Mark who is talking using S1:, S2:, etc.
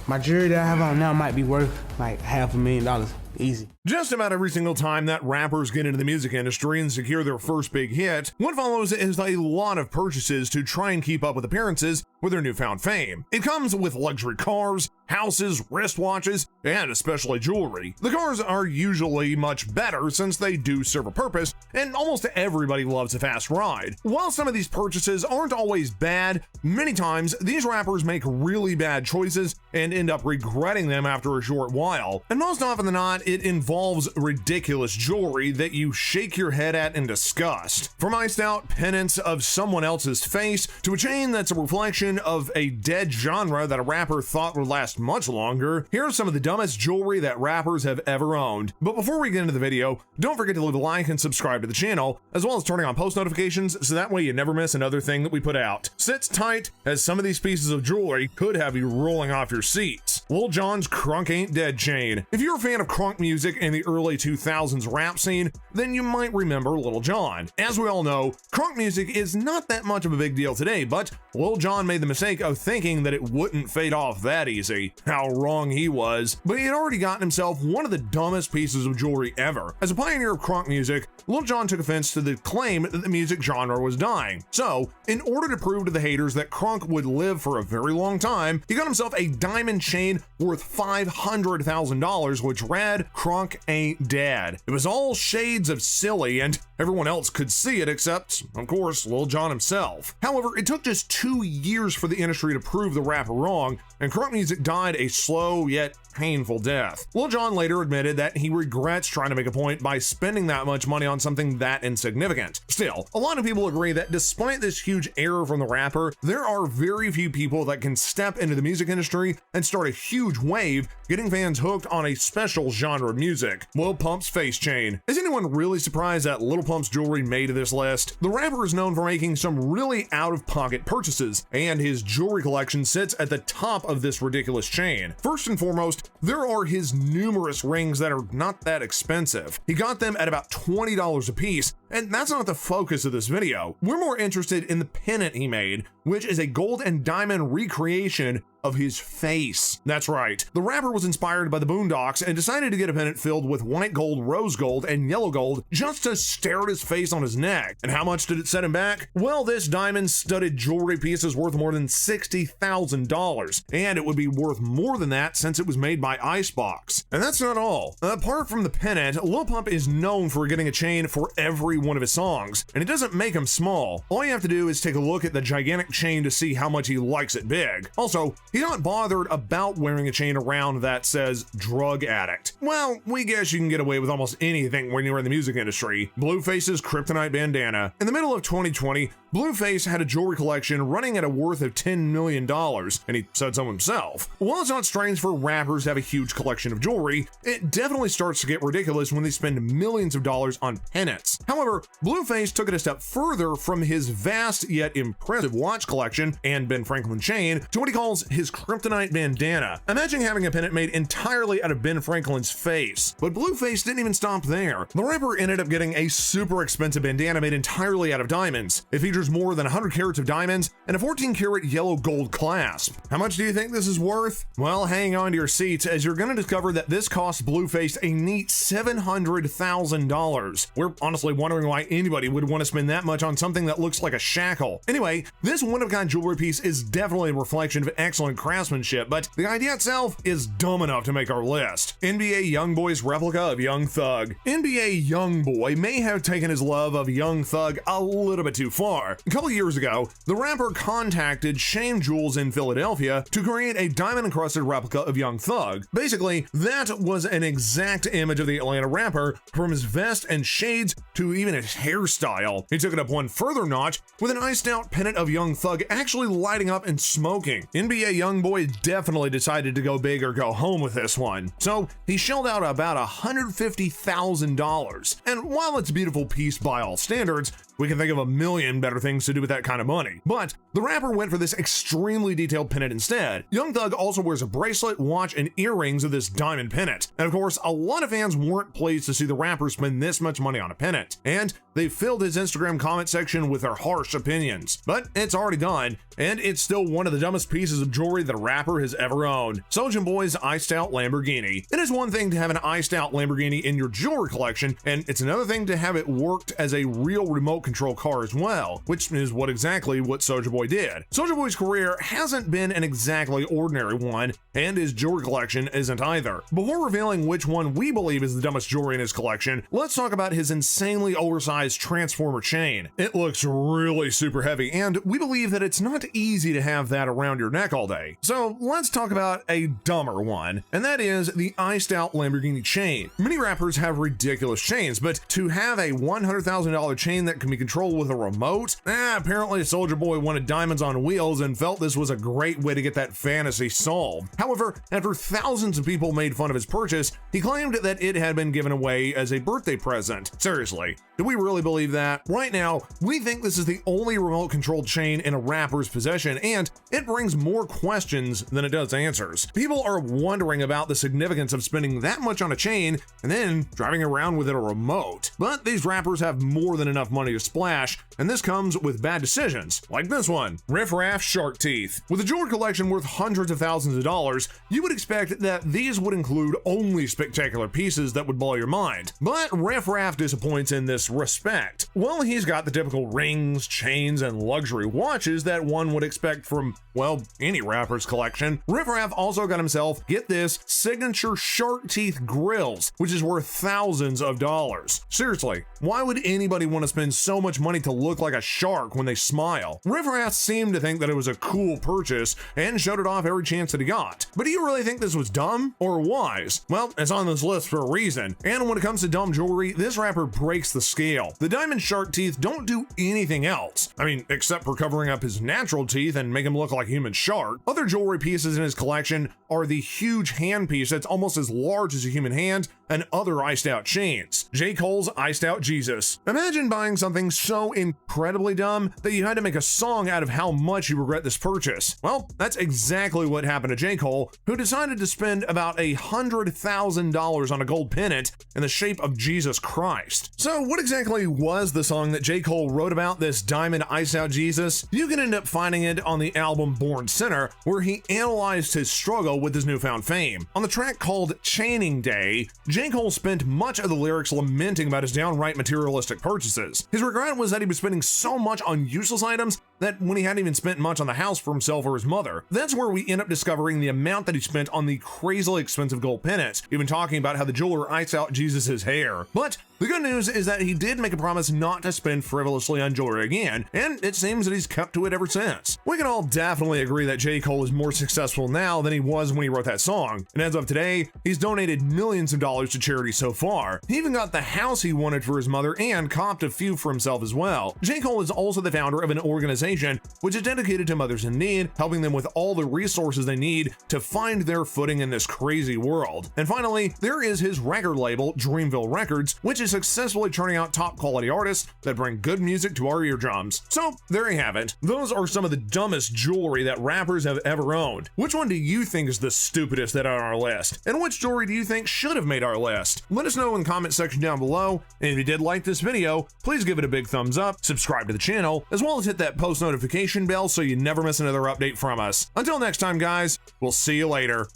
S1: My jewelry that I have on now might be worth like $500,000, easy.
S2: Just about every single time that rappers get into the music industry and secure their first big hit, what follows is a lot of purchases to try and keep up with appearances with their newfound fame. It comes with luxury cars, houses, wristwatches, and especially jewelry. The cars are usually much better since they do serve a purpose, and almost everybody loves a fast ride. While some of these purchases aren't always bad, many times these rappers make really bad choices and end up regretting them after a short while. And most often than not, it involves ridiculous jewelry that you shake your head at in disgust. From iced out pennants of someone else's face to a chain that's a reflection of a dead genre that a rapper thought would last much longer, here are some of the dumbest jewelry that rappers have ever owned. But before we get into the video, don't forget to leave a like and subscribe to the channel, as well as turning on post notifications so that way you never miss another thing that we put out. Sit tight, as some of these pieces of jewelry could have you rolling off your seats. Lil Jon's Crunk Ain't Dead chain. If you're a fan of crunk music in the early 2000s rap scene, then you might remember Lil Jon. As we all know, crunk music is not that much of a big deal today, but Lil Jon made the mistake of thinking that it wouldn't fade off that easy. How wrong he was. But he had already gotten himself one of the dumbest pieces of jewelry ever. As a pioneer of crunk music, Lil Jon took offense to the claim that the music genre was dying. So, in order to prove to the haters that crunk would live for a very long time, he got himself a diamond chain worth $500,000, which read, "Crunk Ain't Dead." It was all shades of silly, and everyone else could see it except, of course, Lil Jon himself. However, it took just 2 years for the industry to prove the rapper wrong, and crunk music died a slow yet painful death. Lil Jon later admitted that he regrets trying to make a point by spending that much money on something that insignificant. Still, a lot of people agree that despite this huge error from the rapper, there are very few people that can step into the music industry and start a huge wave, getting fans hooked on a special genre of music: Lil Pump's face chain. Is anyone really surprised that Lil Pump's jewelry made this list? The rapper is known for making some really out-of-pocket purchases, and his jewelry collection sits at the top of this ridiculous chain. First and foremost, there are his numerous rings that are not that expensive. He got them at about $20 a piece, and that's not the focus of this video. We're more interested in the pennant he made, which is a gold and diamond recreation of his face. That's right. The rapper was inspired by the Boondocks and decided to get a pennant filled with white gold, rose gold, and yellow gold just to stare at his face on his neck. And how much did it set him back? Well, this diamond-studded jewelry piece is worth more than $60,000, and it would be worth more than that since it was made by Icebox. And that's not all. Apart from the pennant, Lil Pump is known for getting a chain for every one of his songs, and it doesn't make them small. All you have to do is take a look at the gigantic chain to see how much he likes it big. Also, he's not bothered about wearing a chain around that says drug addict. Well, we guess you can get away with almost anything when you're in the music industry. Blueface's kryptonite bandana. In the middle of 2020, Blueface had a jewelry collection running at a worth of $10 million, and he said so himself. While it's not strange for rappers to have a huge collection of jewelry, it definitely starts to get ridiculous when they spend millions of dollars on pennants. However, Blueface took it a step further from his vast yet impressive watch collection and Ben Franklin chain to what he calls his kryptonite bandana. Imagine having a pennant made entirely out of Ben Franklin's face. But Blueface didn't even stop there. The rapper ended up getting a super expensive bandana made entirely out of diamonds. It features more than 100 carats of diamonds and a 14-karat yellow gold clasp. How much do you think this is worth? Well, hang on to your seats, as you're going to discover that this cost Blueface a neat $700,000. We're honestly wondering why anybody would want to spend that much on something that looks like a shackle. Anyway, this one-of-a-kind jewelry piece is definitely a reflection of excellent craftsmanship, but the idea itself is dumb enough to make our list. NBA Youngboy's replica of Young Thug. NBA Youngboy may have taken his love of Young Thug a little bit too far. A couple years ago, the rapper contacted Shane Jewels in Philadelphia to create a diamond-encrusted replica of Young Thug. Basically, that was an exact image of the Atlanta rapper, from his vest and shades to even his hairstyle. He took it up one further notch with an iced-out pennant of Young Thug actually lighting up and smoking. NBA Youngboy definitely decided to go big or go home with this one, so he shelled out about $150,000. And while it's a beautiful piece by all standards, we can think of a million better things to do with that kind of money. But the rapper went for this extremely detailed pennant instead. Young Thug also wears a bracelet, watch, and earrings of this diamond pennant. And of course, a lot of fans weren't pleased to see the rapper spend this much money on a pennant, and they filled his Instagram comment section with their harsh opinions. But it's already done, and it's still one of the dumbest pieces of jewelry jewelry that a rapper has ever owned. Soulja Boy's iced out Lamborghini. It is one thing to have an iced out Lamborghini in your jewelry collection, and it's another thing to have it worked as a real remote control car as well, which is exactly what Soulja Boy did. Soulja Boy's career hasn't been an exactly ordinary one, and his jewelry collection isn't either. Before revealing which one we believe is the dumbest jewelry in his collection, let's talk about his insanely oversized Transformer chain. It looks really super heavy, and we believe that it's not easy to have that around your neck all day. So let's talk about a dumber one, and that is the iced out Lamborghini chain. Many rappers have ridiculous chains, but to have a $100,000 chain that can be controlled with a remote, apparently Soulja Boy wanted diamonds on wheels and felt this was a great way to get that fantasy solved. However, after thousands of people made fun of his purchase, he claimed that it had been given away as a birthday present. Seriously, do we really believe that? Right now, we think this is the only remote controlled chain in a rapper's possession, and it brings more questions than it does answers. People are wondering about the significance of spending that much on a chain and then driving around with it a remote. But these rappers have more than enough money to splash, and this comes with bad decisions, like this one, Riff Raff shark teeth. With a jewelry collection worth hundreds of thousands of dollars, you would expect that these would include only spectacular pieces that would blow your mind. But Riff Raff disappoints in this respect. While he's got the typical rings, chains, and luxury watches that one would expect from, well, any rapper's collection, Riff Raff also got himself, get this, signature shark teeth grills, which is worth thousands of dollars. Seriously, why would anybody want to spend so much money to look like a shark when they smile? Riff Raff seemed to think that it was a cool purchase and showed it off every chance that he got. But do you really think this was dumb or wise? Well, it's on this list for a reason. And when it comes to dumb jewelry, this rapper breaks the scale. The diamond shark teeth don't do anything else. I mean, except for covering up his natural teeth and make him look like a human shark. Other jewelry pieces in his collection are the huge hand piece that's almost as large as a human hand and other iced out chains. J. Cole's iced out Jesus. Imagine buying something so incredibly dumb that you had to make a song out of how much you regret this purchase. Well, that's exactly what happened to J. Cole, who decided to spend about $100,000 on a gold pennant in the shape of Jesus Christ. So what exactly was the song that J. Cole wrote about this diamond iced out Jesus? You can end up finding it on the album Born Sinner, where he analyzed his struggle with his newfound fame. On the track called Chaining Day, J. Cole spent much of the lyrics lamenting about his downright materialistic purchases. His regret was that he was spending so much on useless items that when he hadn't even spent much on the house for himself or his mother. That's where we end up discovering the amount that he spent on the crazily expensive gold pennants, even talking about how the jeweler iced out Jesus's hair. But the good news is that he did make a promise not to spend frivolously on jewelry again, and it seems that he's kept to it ever since. We can all definitely agree that J. Cole is more successful now than he was when he wrote that song, and as of today, he's donated millions of dollars to charity so far. He even got the house he wanted for his mother and copped a few for himself as well. J. Cole is also the founder of an organization which is dedicated to mothers in need, helping them with all the resources they need to find their footing in this crazy world. And finally, there is his record label, Dreamville Records, which is successfully churning out top quality artists that bring good music to our eardrums. So there you have it. Those are some of the dumbest jewelry that rappers have ever owned. Which one do you think is the stupidest that are on our list? And which jewelry do you think should have made our list? Let us know in the comment section down below. And if you did like this video, please give it a big thumbs up, subscribe to the channel, as well as hit that post notification bell so you never miss another update from us. Until next time, guys, we'll see you later.